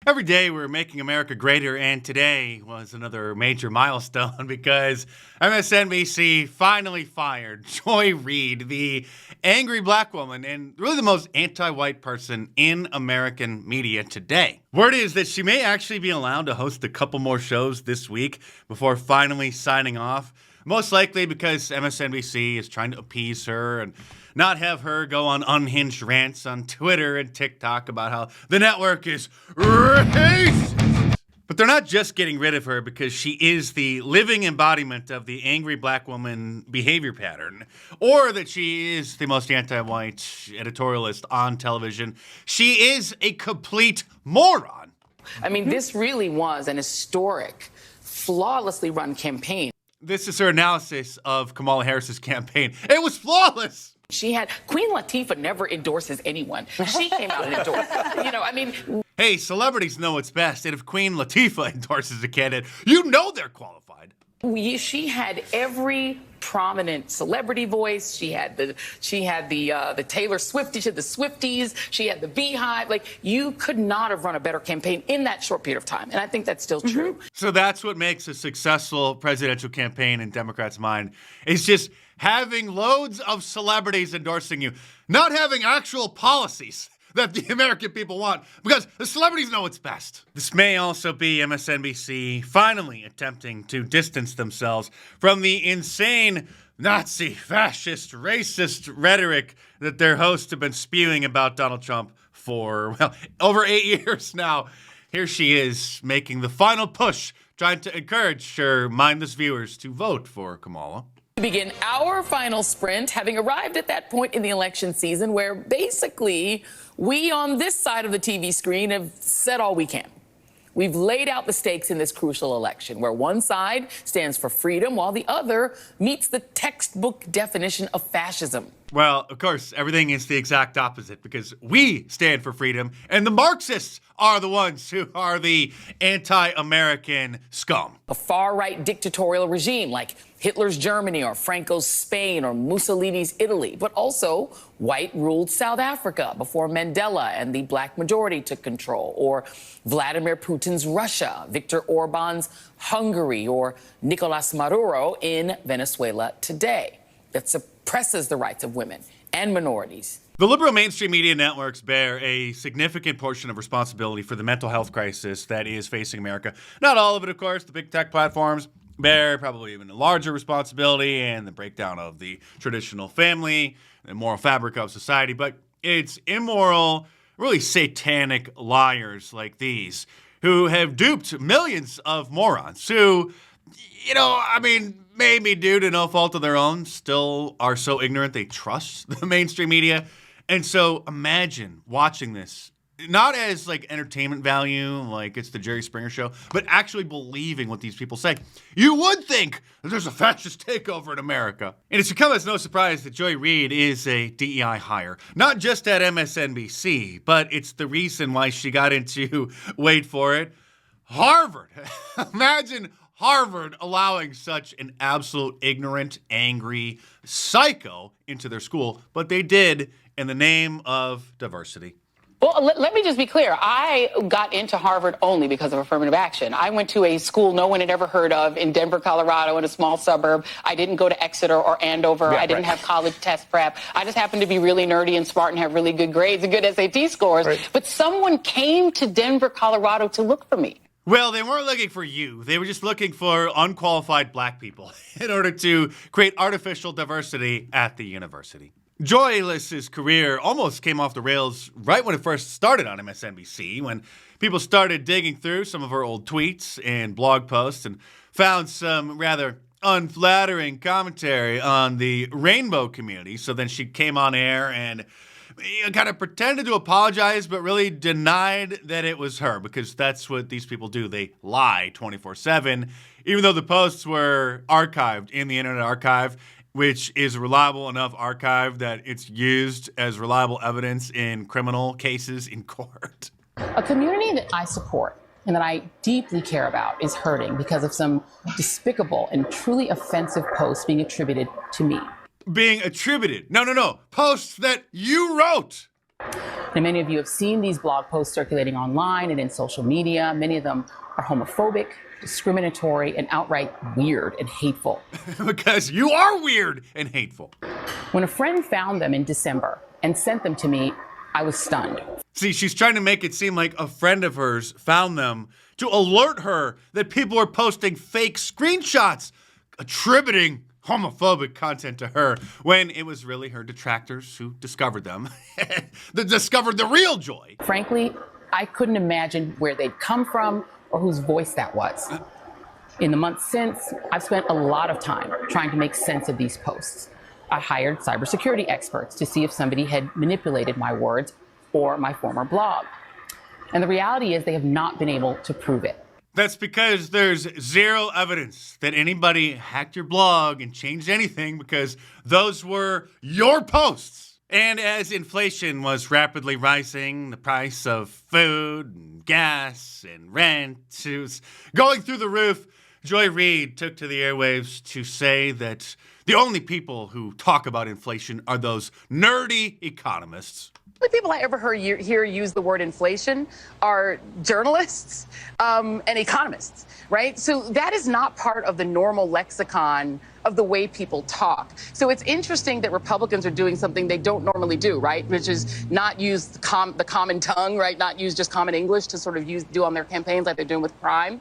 Every day we're making America greater, and today was another major milestone because MSNBC finally fired Joy Reid, the angry black woman and really the most anti-white person in American media today. Word is that she may actually be allowed to host a couple more shows this week before finally signing off, most likely because MSNBC is trying to appease her and not have her go on unhinged rants on Twitter and TikTok about how the network is racist. But they're not just getting rid of her because she is the living embodiment of the angry black woman behavior pattern, or that she is the most anti-white editorialist on television. She is a complete moron. I mean, this really was an historic, flawlessly run campaign. This is her analysis of Kamala Harris's campaign. It was flawless. Queen Latifah never endorses anyone. She came out and endorsed. Hey, celebrities know what's best. And if Queen Latifah endorses a candidate, you know they're qualified. She had every prominent celebrity voice. She had the Taylor Swift, she had the Swifties, she had the Beehive. Like, you could not have run a better campaign in that short period of time. And I think that's still true. So that's what makes a successful presidential campaign in Democrats' mind, is just having loads of celebrities endorsing you, not having actual policies that the American people want, because the celebrities know what's best. This may also be MSNBC finally attempting to distance themselves from the insane Nazi, fascist, racist rhetoric that their hosts have been spewing about Donald Trump for, over 8 years now. Here she is making the final push, trying to encourage her mindless viewers to vote for Kamala. We begin our final sprint, having arrived at that point in the election season where basically we on this side of the TV screen have said all we can. We've laid out the stakes in this crucial election, where one side stands for freedom while the other meets the textbook definition of fascism. Well, of course, everything is the exact opposite, because we stand for freedom and the Marxists are the ones who are the anti-American scum. A far-right dictatorial regime like Hitler's Germany or Franco's Spain or Mussolini's Italy, but also white-ruled South Africa before Mandela and the black majority took control, or Vladimir Putin's Russia, Viktor Orban's Hungary, or Nicolas Maduro in Venezuela today, that suppresses the rights of women and minorities. The liberal mainstream media networks bear a significant portion of responsibility for the mental health crisis that is facing America. Not all of it, of course. The big tech platforms bear probably even a larger responsibility, and the breakdown of the traditional family and moral fabric of society. But it's immoral, really satanic liars like these who have duped millions of morons who, maybe due to no fault of their own, still are so ignorant they trust the mainstream media. And so imagine watching this, not as like entertainment value, like it's the Jerry Springer show, but actually believing what these people say. You would think that there's a fascist takeover in America. And it's become as no surprise that Joy Reid is a DEI hire, not just at MSNBC, but it's the reason why she got into, wait for it, Harvard. Imagine Harvard allowing such an absolute ignorant, angry psycho into their school, but they did in the name of diversity. Well, let me just be clear. I got into Harvard only because of affirmative action. I went to a school no one had ever heard of in Denver, Colorado, in a small suburb. I didn't go to Exeter or Andover. I didn't have college test prep. I just happened to be really nerdy and smart and have really good grades and good SAT scores. Right. But someone came to Denver, Colorado to look for me. Well, they weren't looking for you. They were just looking for unqualified black people in order to create artificial diversity at the university. Joyless's career almost came off the rails right when it first started on MSNBC, when people started digging through some of her old tweets and blog posts and found some rather unflattering commentary on the rainbow community. So then she came on air and kind of pretended to apologize, but really denied that it was her, because that's what these people do. They lie 24/7, even though the posts were archived in the Internet Archive, which is a reliable enough archive that it's used as reliable evidence in criminal cases in court. A community that I support and that I deeply care about is hurting because of some despicable and truly offensive posts being attributed to me. Being attributed? No. Posts that you wrote. Now, many of you have seen these blog posts circulating online and in social media. Many of them are homophobic, discriminatory, and outright weird and hateful. Because you are weird and hateful. When a friend found them in December and sent them to me, I was stunned. See, she's trying to make it seem like a friend of hers found them to alert her that people are posting fake screenshots attributing homophobic content to her, when it was really her detractors who discovered them, that discovered the real Joy. Frankly, I couldn't imagine where they'd come from or whose voice that was. In the months since, I've spent a lot of time trying to make sense of these posts. I hired cybersecurity experts to see if somebody had manipulated my words or my former blog. And the reality is they have not been able to prove it. That's because there's zero evidence that anybody hacked your blog and changed anything, because those were your posts. And as inflation was rapidly rising, the price of food and gas and rent was going through the roof, Joy Reid took to the airwaves to say that the only people who talk about inflation are those nerdy economists. The only people I ever hear use the word inflation are journalists and economists, right? So that is not part of the normal lexicon of the way people talk. So it's interesting that Republicans are doing something they don't normally do, right? Which is not use the common tongue, right? Not use just common English to sort of do on their campaigns like they're doing with crime.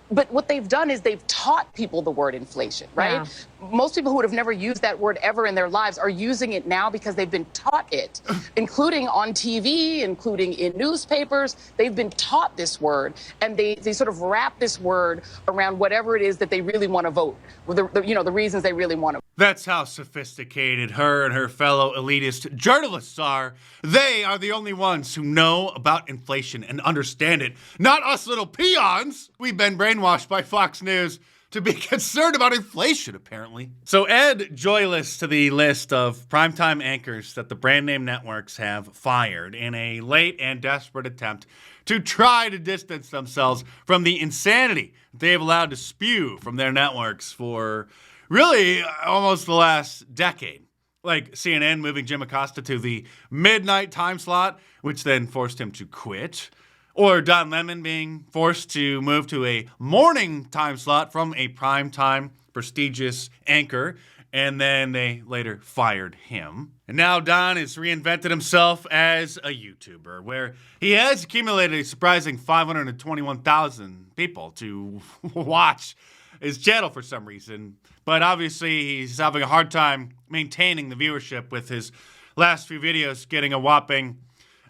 But what they've done is they've taught people the word inflation, right? Yeah. Most people who would have never used that word ever in their lives are using it now because they've been taught it, including on TV, including in newspapers. They've been taught this word, and they sort of wrap this word around whatever it is that they really want to vote, the reasons they really want to. That's how sophisticated her and her fellow elitist journalists are. They are the only ones who know about inflation and understand it, not us little peons. We've been brainwashed by Fox News to be concerned about inflation, apparently. So add Joyless to the list of primetime anchors that the brand name networks have fired in a late and desperate attempt to try to distance themselves from the insanity they have allowed to spew from their networks for really almost the last decade. Like CNN moving Jim Acosta to the midnight time slot, which then forced him to quit. Or Don Lemon being forced to move to a morning time slot from a primetime prestigious anchor, and then they later fired him. And now Don has reinvented himself as a YouTuber, where he has accumulated a surprising 521,000 people to watch his channel for some reason. But obviously he's having a hard time maintaining the viewership, with his last few videos getting a whopping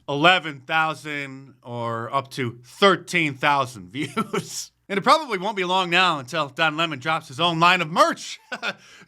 11,000 or up to 13,000 views. And it probably won't be long now until Don Lemon drops his own line of merch.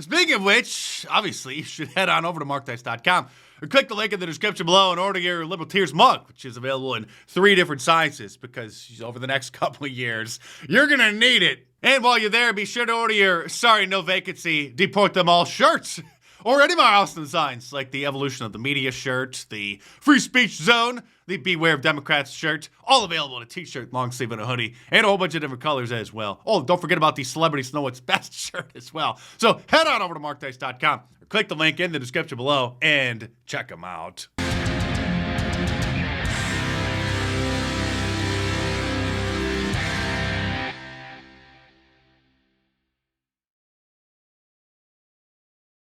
Speaking of which, obviously, you should head on over to markdice.com or click the link in the description below and order your Liberal Tears mug, which is available in 3 different sizes, because over the next couple of years, you're going to need it. And while you're there, be sure to order your Sorry No Vacancy, Deport Them All shirts. Or any of our awesome designs, like the Evolution of the Media shirt, the Free Speech Zone, the Beware of Democrats shirt, all available in a t-shirt, long sleeve, and a hoodie, and a whole bunch of different colors as well. Oh, don't forget about the Celebrities Know What's Best shirt as well. So head on over to markdice.com or click the link in the description below and check them out.